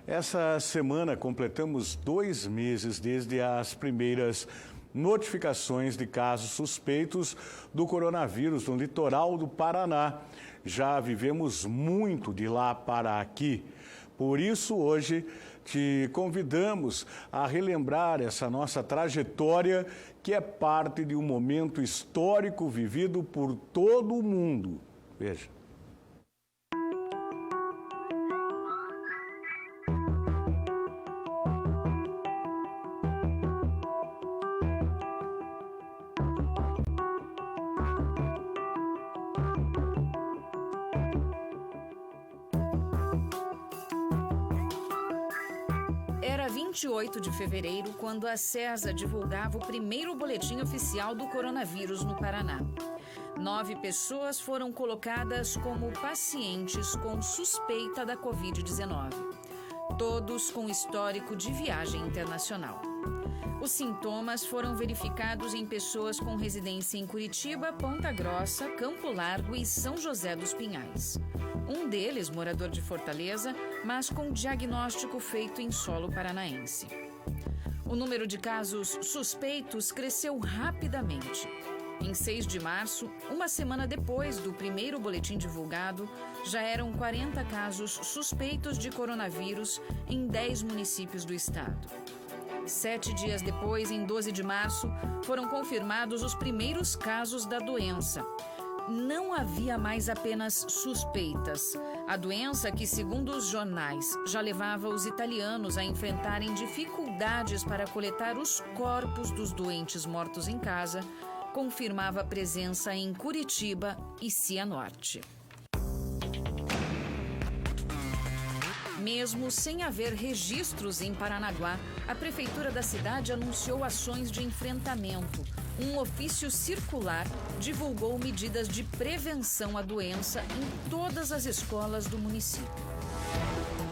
Essa semana completamos 2 meses desde as primeiras notificações de casos suspeitos do coronavírus no litoral do Paraná. Já vivemos muito de lá para aqui. Por isso, hoje, te convidamos a relembrar essa nossa trajetória, que é parte de um momento histórico vivido por todo o mundo. Veja. Era 28 de fevereiro quando a CESA divulgava o primeiro boletim oficial do coronavírus no Paraná. 9 pessoas foram colocadas como pacientes com suspeita da Covid-19, todos com histórico de viagem internacional. Os sintomas foram verificados em pessoas com residência em Curitiba, Ponta Grossa, Campo Largo e São José dos Pinhais. Um deles, morador de Fortaleza, mas com diagnóstico feito em solo paranaense. O número de casos suspeitos cresceu rapidamente. Em 6 de março, uma semana depois do primeiro boletim divulgado, já eram 40 casos suspeitos de coronavírus em 10 municípios do estado. 7 dias depois, em 12 de março, foram confirmados os primeiros casos da doença. Não havia mais apenas suspeitas. A doença, que segundo os jornais já levava os italianos a enfrentarem dificuldades para coletar os corpos dos doentes mortos em casa, confirmava presença em Curitiba e Cianorte. Mesmo sem haver registros em Paranaguá, a prefeitura da cidade anunciou ações de enfrentamento. Um ofício circular divulgou medidas de prevenção à doença em todas as escolas do município.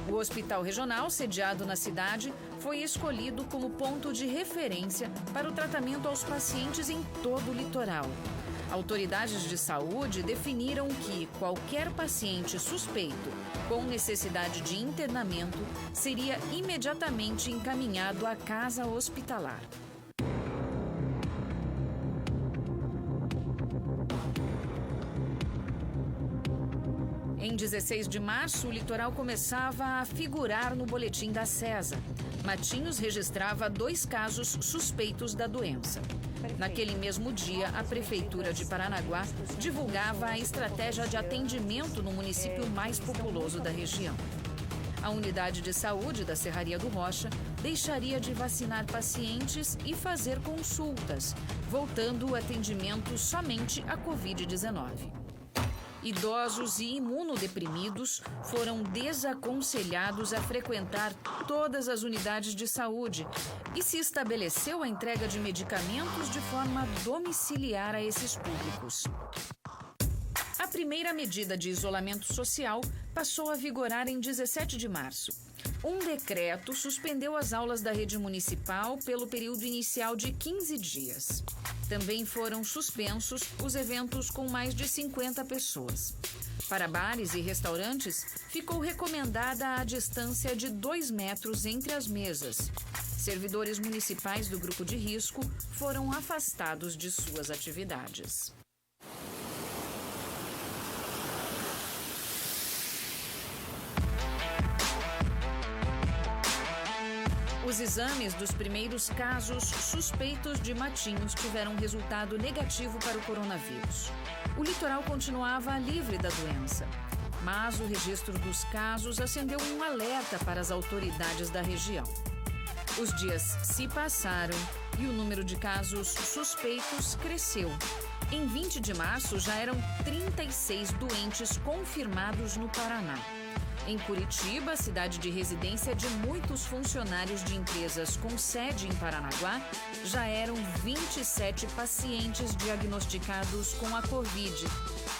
O hospital regional, sediado na cidade, foi escolhido como ponto de referência para o tratamento aos pacientes em todo o litoral. Autoridades de saúde definiram que qualquer paciente suspeito com necessidade de internamento seria imediatamente encaminhado à casa hospitalar. Em 16 de março, o litoral começava a figurar no boletim da CESA. Matinhos registrava 2 casos suspeitos da doença. Naquele mesmo dia, a Prefeitura de Paranaguá divulgava a estratégia de atendimento no município mais populoso da região. A unidade de saúde da Serraria do Rocha deixaria de vacinar pacientes e fazer consultas, voltando o atendimento somente à Covid-19. Idosos e imunodeprimidos foram desaconselhados a frequentar todas as unidades de saúde e se estabeleceu a entrega de medicamentos de forma domiciliar a esses públicos. A primeira medida de isolamento social passou a vigorar em 17 de março. Um decreto suspendeu as aulas da rede municipal pelo período inicial de 15 dias. Também foram suspensos os eventos com mais de 50 pessoas. Para bares e restaurantes, ficou recomendada a distância de 2 metros entre as mesas. Servidores municipais do grupo de risco foram afastados de suas atividades. Os exames dos primeiros casos suspeitos de Matinhos tiveram resultado negativo para o coronavírus. O litoral continuava livre da doença, mas o registro dos casos acendeu um alerta para as autoridades da região. Os dias se passaram e o número de casos suspeitos cresceu. Em 20 de março, já eram 36 doentes confirmados no Paraná. Em Curitiba, cidade de residência de muitos funcionários de empresas com sede em Paranaguá, já eram 27 pacientes diagnosticados com a Covid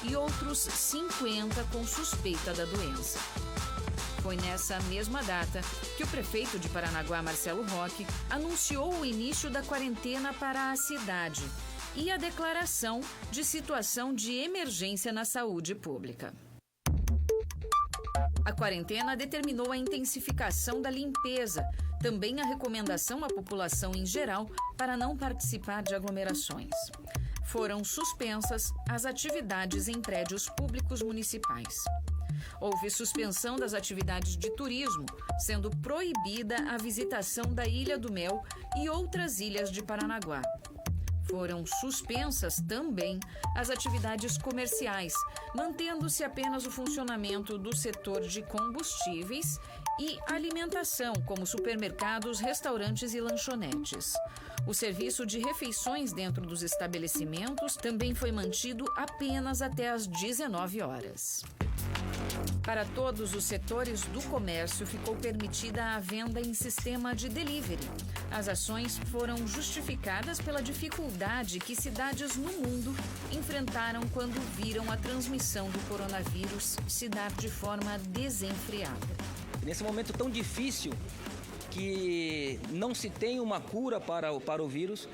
e outros 50 com suspeita da doença. Foi nessa mesma data que o prefeito de Paranaguá, Marcelo Roque, anunciou o início da quarentena para a cidade e a declaração de situação de emergência na saúde pública. A quarentena determinou a intensificação da limpeza, também a recomendação à população em geral para não participar de aglomerações. Foram suspensas as atividades em prédios públicos municipais. Houve suspensão das atividades de turismo, sendo proibida a visitação da Ilha do Mel e outras ilhas de Paranaguá. Foram suspensas também as atividades comerciais, mantendo-se apenas o funcionamento do setor de combustíveis e alimentação, como supermercados, restaurantes e lanchonetes. O serviço de refeições dentro dos estabelecimentos também foi mantido apenas até às 19 horas. Para todos os setores do comércio, ficou permitida a venda em sistema de delivery. As ações foram justificadas pela dificuldade que cidades no mundo enfrentaram quando viram a transmissão do coronavírus se dar de forma desenfreada. Nesse momento tão difícil, que não se tem uma cura para o vírus,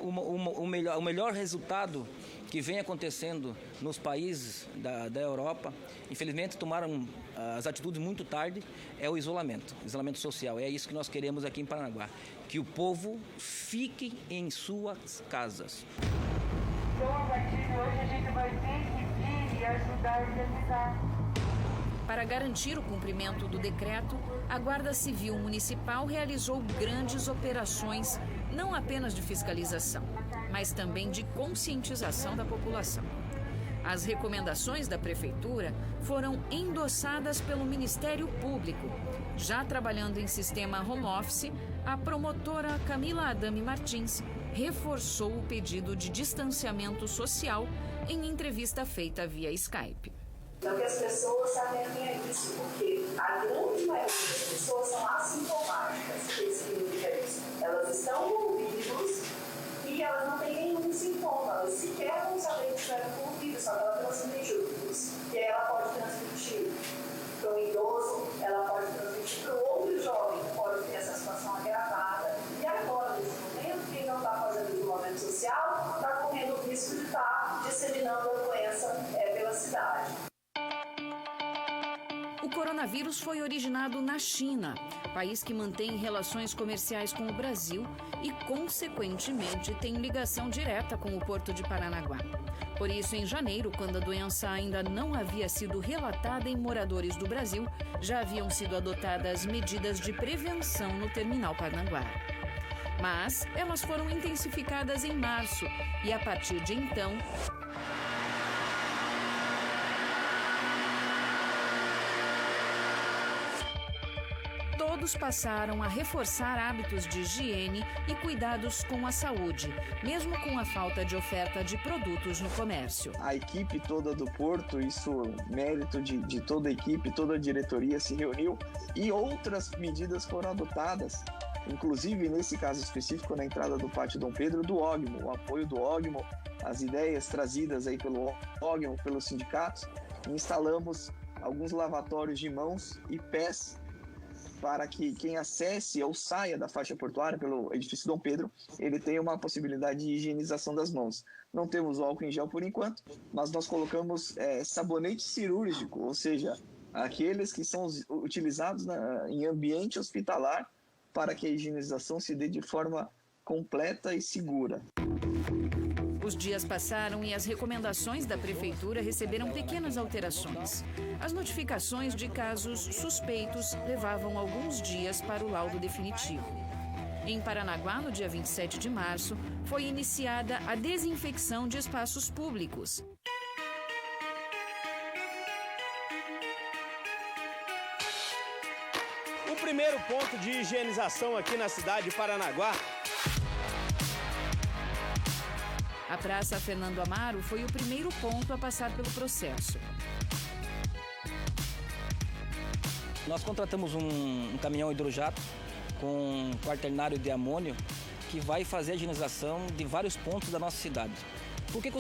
o melhor resultado que vem acontecendo nos países da Europa, infelizmente tomaram as atitudes muito tarde, é o isolamento social. É isso que nós queremos aqui em Paranaguá, que o povo fique em suas casas. Então, a partir de hoje, a gente vai ter que vir e ajudar e avisar. Para garantir o cumprimento do decreto, a Guarda Civil Municipal realizou grandes operações, não apenas de fiscalização, mas também de conscientização da população. As recomendações da Prefeitura foram endossadas pelo Ministério Público. Já trabalhando em sistema home office, a promotora Camila Adame Martins reforçou o pedido de distanciamento social em entrevista feita via Skype. Então, que as pessoas se atentem a isso, porque a grande maioria das pessoas são assintomáticas. O que significa isso? Elas estão com o vírus e elas não têm nenhum sintoma. Elas sequer vão saber que estiveram com o vírus, só que ela transmite o vírus. E aí ela pode transmitir para um idoso, ela pode transmitir para o outro jovem que pode ter essa situação agravada. E agora, nesse momento, quem não está fazendo isolamento social está correndo o risco de estar disseminando a doença pela cidade. O coronavírus foi originado na China, país que mantém relações comerciais com o Brasil e, consequentemente, tem ligação direta com o Porto de Paranaguá. Por isso, em janeiro, quando a doença ainda não havia sido relatada em moradores do Brasil, já haviam sido adotadas medidas de prevenção no terminal Paranaguá. Mas elas foram intensificadas em março e, a partir de então, todos passaram a reforçar hábitos de higiene e cuidados com a saúde, mesmo com a falta de oferta de produtos no comércio. A equipe toda do Porto, isso mérito de toda a equipe, toda a diretoria se reuniu e outras medidas foram adotadas, inclusive nesse caso específico na entrada do Pátio Dom Pedro, do OGMO, o apoio do OGMO, as ideias trazidas aí pelo OGMO, pelos sindicatos, e instalamos alguns lavatórios de mãos e pés para que quem acesse ou saia da faixa portuária pelo edifício Dom Pedro, ele tenha uma possibilidade de higienização das mãos. Não temos o álcool em gel por enquanto, mas nós colocamos sabonete cirúrgico, ou seja, aqueles que são utilizados em ambiente hospitalar para que a higienização se dê de forma completa e segura. Os dias passaram e as recomendações da Prefeitura receberam pequenas alterações. As notificações de casos suspeitos levavam alguns dias para o laudo definitivo. Em Paranaguá, no dia 27 de março, foi iniciada a desinfecção de espaços públicos. O primeiro ponto de higienização aqui na cidade de Paranaguá. A Praça Fernando Amaro foi o primeiro ponto a passar pelo processo. Nós contratamos um caminhão hidrojato com quaternário de amônio que vai fazer a higienização de vários pontos da nossa cidade. Por que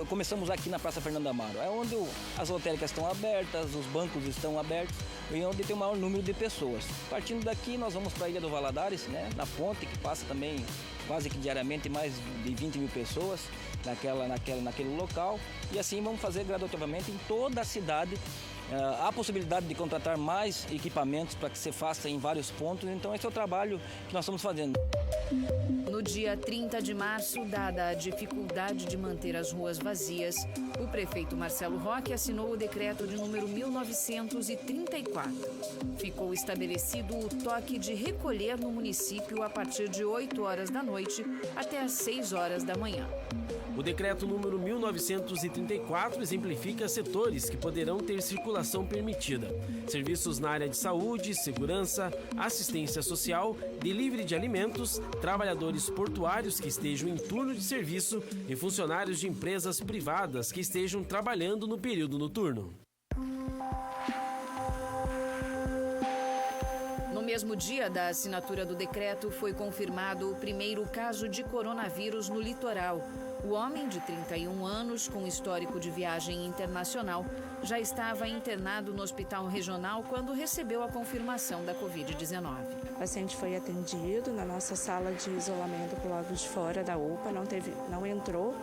começamos aqui na Praça Fernando Amaro? É onde as lotéricas estão abertas, os bancos estão abertos e onde tem o maior número de pessoas. Partindo daqui, nós vamos para a Ilha do Valadares, né, na ponte, que passa também quase que diariamente mais de 20 mil pessoas naquele local. E assim vamos fazer gradativamente em toda a cidade Há possibilidade de contratar mais equipamentos para que se faça em vários pontos, então esse é o trabalho que nós estamos fazendo. No dia 30 de março, dada a dificuldade de manter as ruas vazias, o prefeito Marcelo Roque assinou o decreto de número 1934. Ficou estabelecido o toque de recolher no município a partir de 8 horas da noite até às 6 horas da manhã. O decreto número 1934 exemplifica setores que poderão ter circulação permitida. Serviços na área de saúde, segurança, assistência social, delivery de alimentos, trabalhadores portuários que estejam em turno de serviço e funcionários de empresas privadas que estejam trabalhando no período noturno. No mesmo dia da assinatura do decreto, foi confirmado o primeiro caso de coronavírus no litoral. O homem de 31 anos, com histórico de viagem internacional, já estava internado no hospital regional quando recebeu a confirmação da Covid-19. O paciente foi atendido na nossa sala de isolamento do lado de fora da UPA, não entrou.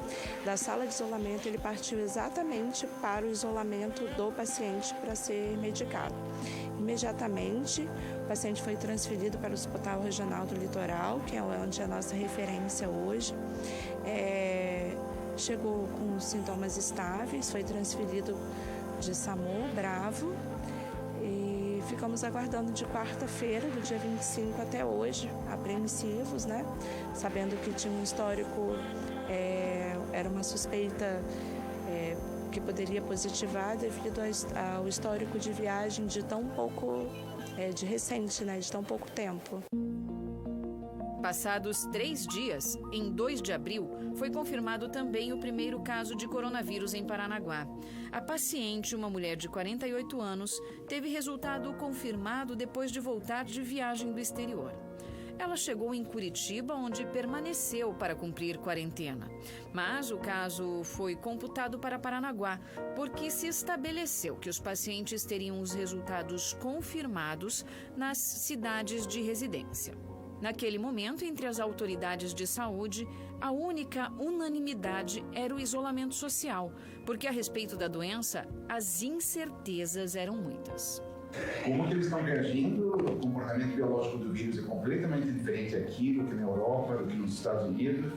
Da sala de isolamento, ele partiu exatamente para o isolamento do paciente para ser medicado. Imediatamente, o paciente foi transferido para o Hospital Regional do Litoral, que é onde é a nossa referência hoje. Chegou com sintomas estáveis, foi transferido de SAMU, Bravo, e ficamos aguardando de quarta-feira, do dia 25 até hoje, apreensivos, né? Sabendo que tinha um histórico, era uma suspeita que poderia positivar devido ao histórico de viagem de tão pouco, de recente, né? De tão pouco tempo. Passados 3 dias, em 2 de abril, foi confirmado também o primeiro caso de coronavírus em Paranaguá. A paciente, uma mulher de 48 anos, teve resultado confirmado depois de voltar de viagem do exterior. Ela chegou em Curitiba, onde permaneceu para cumprir quarentena. Mas o caso foi computado para Paranaguá, porque se estabeleceu que os pacientes teriam os resultados confirmados nas cidades de residência. Naquele momento, entre as autoridades de saúde, a única unanimidade era o isolamento social, porque a respeito da doença, as incertezas eram muitas. Como que eles estão reagindo? O comportamento biológico do vírus é completamente diferente aqui do que na Europa, do que nos Estados Unidos.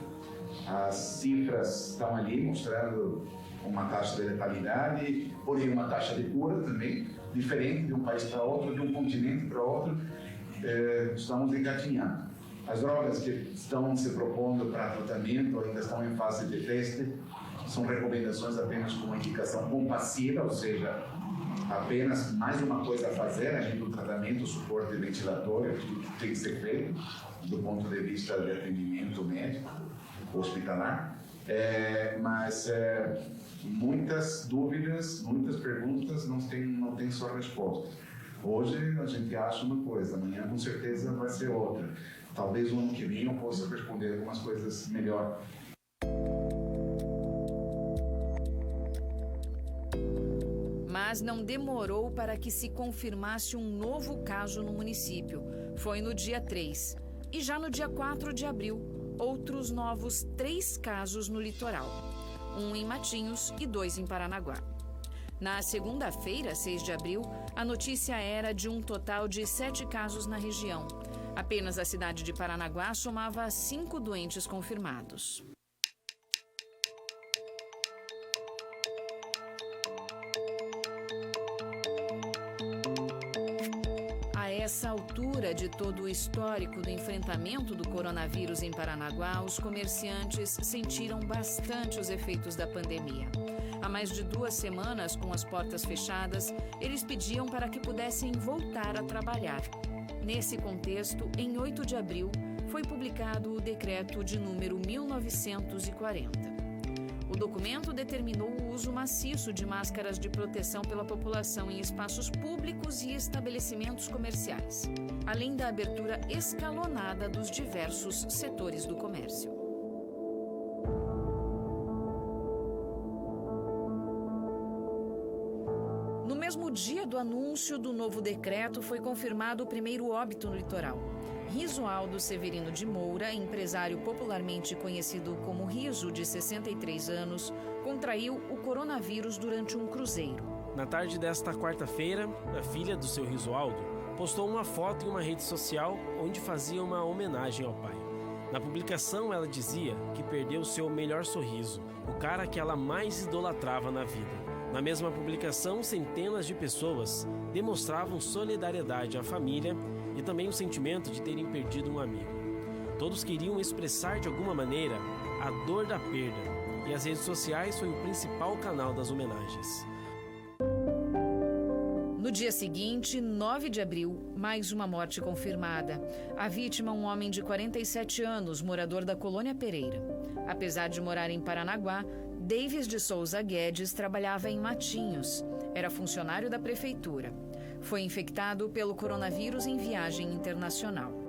As cifras estão ali mostrando uma taxa de letalidade, porém uma taxa de cura também, diferente de um país para outro, de um continente para outro. Estamos engatinhando. As drogas que estão se propondo para tratamento ainda estão em fase de teste, são recomendações apenas com indicação compassiva, ou seja, apenas mais uma coisa a fazer, além do tratamento, suporte ventilatório, tudo que tem que ser feito do ponto de vista de atendimento médico, hospitalar, mas muitas dúvidas, muitas perguntas não tem só resposta. Hoje a gente acha uma coisa, amanhã com certeza vai ser outra. Talvez no ano que vem eu possa responder algumas coisas melhor. Mas não demorou para que se confirmasse um novo caso no município. Foi no dia 3. E já no dia 4 de abril, outros novos 3 casos no litoral. 1 em Matinhos e 2 em Paranaguá. Na segunda-feira, 6 de abril, a notícia era de um total de 7 casos na região. Apenas a cidade de Paranaguá somava 5 doentes confirmados. A essa altura de todo o histórico do enfrentamento do coronavírus em Paranaguá, os comerciantes sentiram bastante os efeitos da pandemia. Há mais de 2 semanas, com as portas fechadas, eles pediam para que pudessem voltar a trabalhar. Nesse contexto, em 8 de abril, foi publicado o decreto de número 1940. O documento determinou o uso maciço de máscaras de proteção pela população em espaços públicos e estabelecimentos comerciais, além da abertura escalonada dos diversos setores do comércio. No mesmo dia do anúncio do novo decreto, foi confirmado o primeiro óbito no litoral. Risoaldo Severino de Moura, empresário popularmente conhecido como Riso, de 63 anos, contraiu o coronavírus durante um cruzeiro. Na tarde desta quarta-feira, a filha do seu Risualdo postou uma foto em uma rede social onde fazia uma homenagem ao pai. Na publicação, ela dizia que perdeu seu melhor sorriso, o cara que ela mais idolatrava na vida. Na mesma publicação, centenas de pessoas demonstravam solidariedade à família e também o sentimento de terem perdido um amigo. Todos queriam expressar de alguma maneira a dor da perda, e as redes sociais foi o principal canal das homenagens. No dia seguinte, 9 de abril, mais uma morte confirmada. A vítima, um homem de 47 anos, morador da Colônia Pereira. Apesar de morar em Paranaguá, Davis de Souza Guedes trabalhava em Matinhos. Era funcionário da prefeitura. Foi infectado pelo coronavírus em viagem internacional.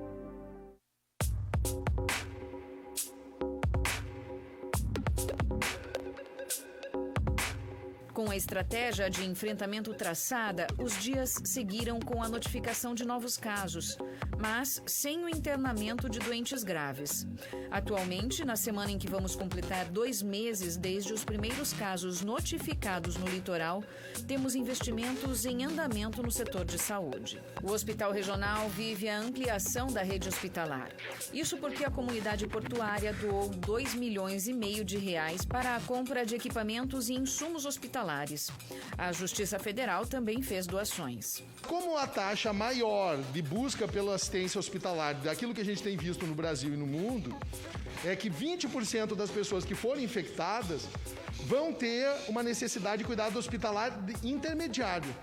Com a estratégia de enfrentamento traçada, os dias seguiram com a notificação de novos casos, mas sem o internamento de doentes graves. Atualmente, na semana em que vamos completar 2 meses desde os primeiros casos notificados no litoral, temos investimentos em andamento no setor de saúde. O Hospital Regional vive a ampliação da rede hospitalar. Isso porque a comunidade portuária doou R$2,5 milhões para a compra de equipamentos e insumos hospitalares. A Justiça Federal também fez doações. Como a taxa maior de busca pela assistência hospitalar, daquilo que a gente tem visto no Brasil e no mundo, é que 20% das pessoas que forem infectadas vão ter uma necessidade de cuidado hospitalar intermediário.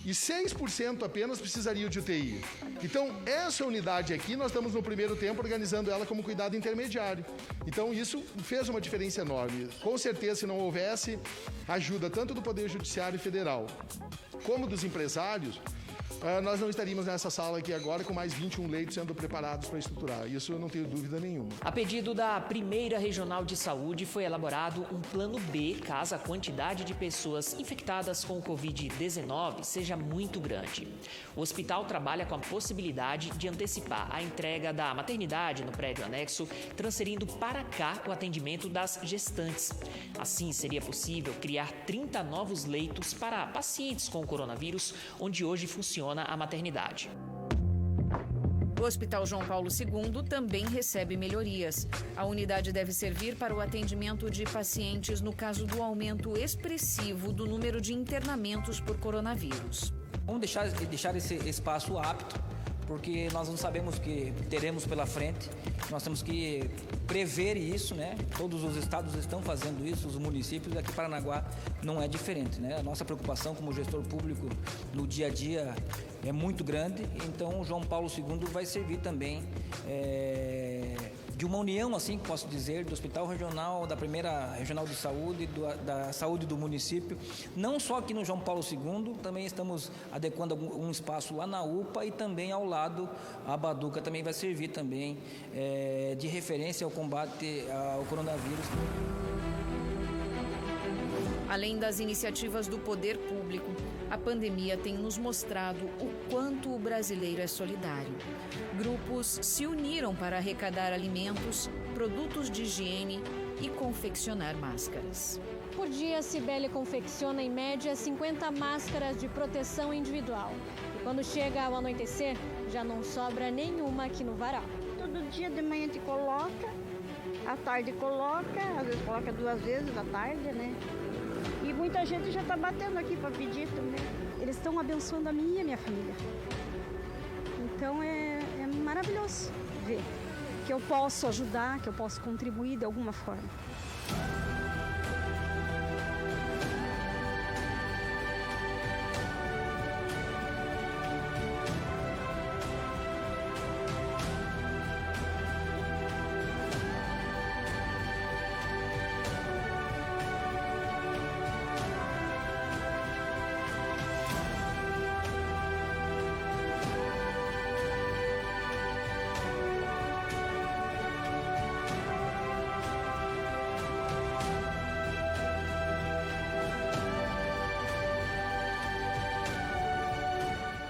E 6% apenas precisariam de UTI. Então, essa unidade aqui, nós estamos no primeiro tempo organizando ela como cuidado intermediário. Então, isso fez uma diferença enorme. Com certeza, se não houvesse ajuda tanto do Poder Judiciário Federal como dos empresários, nós não estaríamos nessa sala aqui agora com mais 21 leitos sendo preparados para estruturar. Isso eu não tenho dúvida nenhuma. A pedido da Primeira Regional de Saúde, foi elaborado um plano B caso a quantidade de pessoas infectadas com o Covid-19 seja muito grande. O hospital trabalha com a possibilidade de antecipar a entrega da maternidade no prédio anexo, transferindo para cá o atendimento das gestantes. Assim, seria possível criar 30 novos leitos para pacientes com coronavírus, onde hoje funciona a maternidade. O Hospital João Paulo II também recebe melhorias. A unidade deve servir para o atendimento de pacientes no caso do aumento expressivo do número de internamentos por coronavírus. Vamos deixar esse espaço apto, porque nós não sabemos o que teremos pela frente. Nós temos que prever isso, né? Todos os estados estão fazendo isso, os municípios, aqui em Paranaguá não é diferente, né? A nossa preocupação como gestor público no dia a dia é muito grande, então o João Paulo II vai servir também de uma união, assim que posso dizer, do Hospital Regional, da Primeira Regional de Saúde, da saúde do município, não só aqui no João Paulo II, também estamos adequando um espaço lá na UPA e também ao lado a Baduca também vai servir também de referência ao combate ao coronavírus. Além das iniciativas do poder público, a pandemia tem nos mostrado o quanto o brasileiro é solidário. Grupos se uniram para arrecadar alimentos, produtos de higiene e confeccionar máscaras. Por dia, a Cibele confecciona em média 50 máscaras de proteção individual. E quando chega ao anoitecer, já não sobra nenhuma aqui no varal. Todo dia de manhã a gente coloca, à tarde coloca, às vezes coloca 2 vezes à tarde, né? E muita gente já está batendo aqui para pedir também. Eles estão abençoando a minha família. Então é maravilhoso ver que eu posso ajudar, que eu posso contribuir de alguma forma.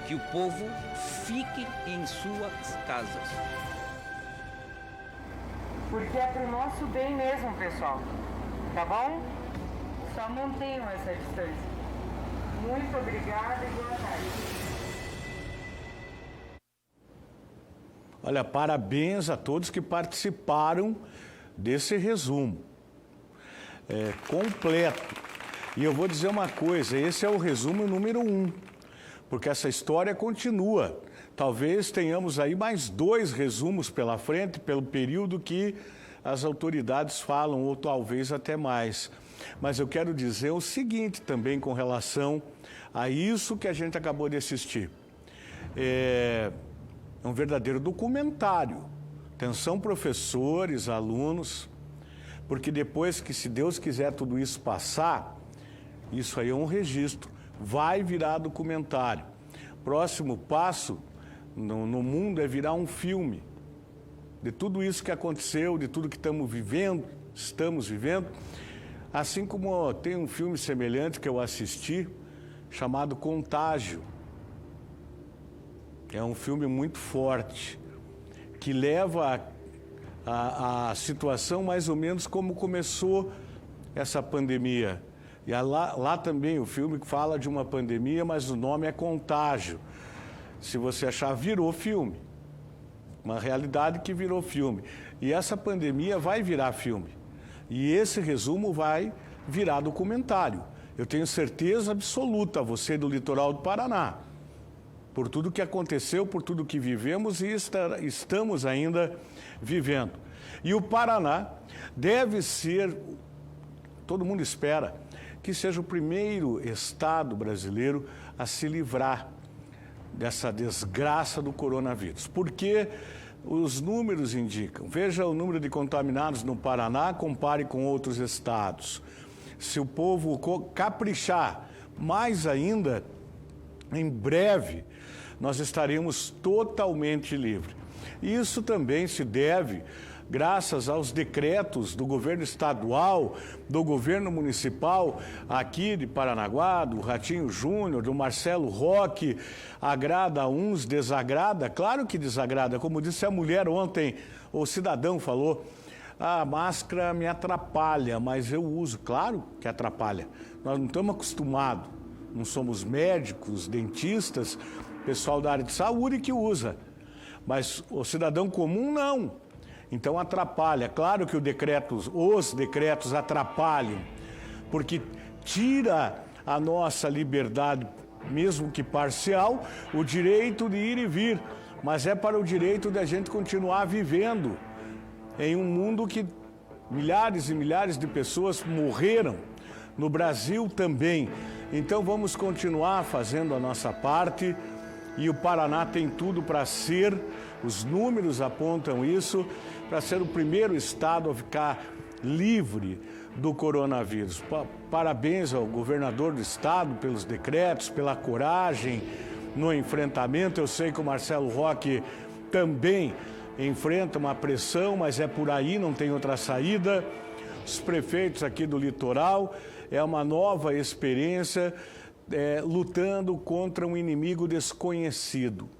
Que o povo fique em suas casas. Porque é pro nosso bem mesmo, pessoal. Tá bom? Só mantenham essa distância. Muito obrigada e boa tarde. Olha, parabéns a todos que participaram desse resumo. Completo. E eu vou dizer uma coisa, esse é o resumo número 1, porque essa história continua. Talvez tenhamos aí mais 2 resumos pela frente, pelo período que as autoridades falam, ou talvez até mais. Mas eu quero dizer o seguinte também com relação a isso que a gente acabou de assistir. É um verdadeiro documentário. Atenção, professores, alunos, porque depois que, se Deus quiser, tudo isso passar, isso aí é um registro, vai virar documentário. Próximo passo no mundo é virar um filme de tudo isso que aconteceu, de tudo que estamos vivendo, assim como tem um filme semelhante que eu assisti, chamado Contágio. É um filme muito forte, que leva a situação mais ou menos como começou essa pandemia. E lá também o filme fala de uma pandemia, mas o nome é Contágio. Se você achar, virou filme. Uma realidade que virou filme. E essa pandemia vai virar filme. E esse resumo vai virar documentário. Eu tenho certeza absoluta, você do litoral do Paraná, por tudo que aconteceu, por tudo que vivemos e estamos ainda vivendo. E o Paraná deve ser, todo mundo espera, que seja o primeiro estado brasileiro a se livrar dessa desgraça do coronavírus. Porque os números indicam, veja o número de contaminados no Paraná, compare com outros estados. Se o povo caprichar mais ainda, em breve nós estaremos totalmente livres. Isso também se deve graças aos decretos do governo estadual, do governo municipal aqui de Paranaguá, do Ratinho Júnior, do Marcelo Roque. Agrada a uns, desagrada? Claro que desagrada. Como disse a mulher ontem, o cidadão falou, a máscara me atrapalha, mas eu uso. Claro que atrapalha. Nós não estamos acostumados, não somos médicos, dentistas, pessoal da área de saúde que usa. Mas o cidadão comum não. Então atrapalha. Claro que os decretos atrapalham, porque tira a nossa liberdade, mesmo que parcial, o direito de ir e vir. Mas é para o direito de a gente continuar vivendo em um mundo que milhares e milhares de pessoas morreram, no Brasil também. Então vamos continuar fazendo a nossa parte e o Paraná tem tudo para ser, os números apontam isso, para ser o primeiro estado a ficar livre do coronavírus. Parabéns ao governador do estado pelos decretos, pela coragem no enfrentamento. Eu sei que o Marcelo Roque também enfrenta uma pressão, mas é por aí, não tem outra saída. Os prefeitos aqui do litoral, é uma nova experiência lutando contra um inimigo desconhecido.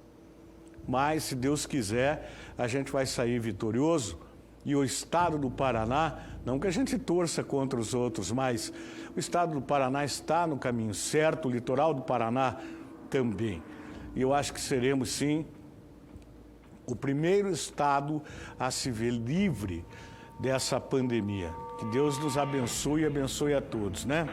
Mas, se Deus quiser, a gente vai sair vitorioso. E o estado do Paraná, não que a gente torça contra os outros, mas o estado do Paraná está no caminho certo, o litoral do Paraná também. E eu acho que seremos, sim, o primeiro estado a se ver livre dessa pandemia. Que Deus nos abençoe e abençoe a todos, né?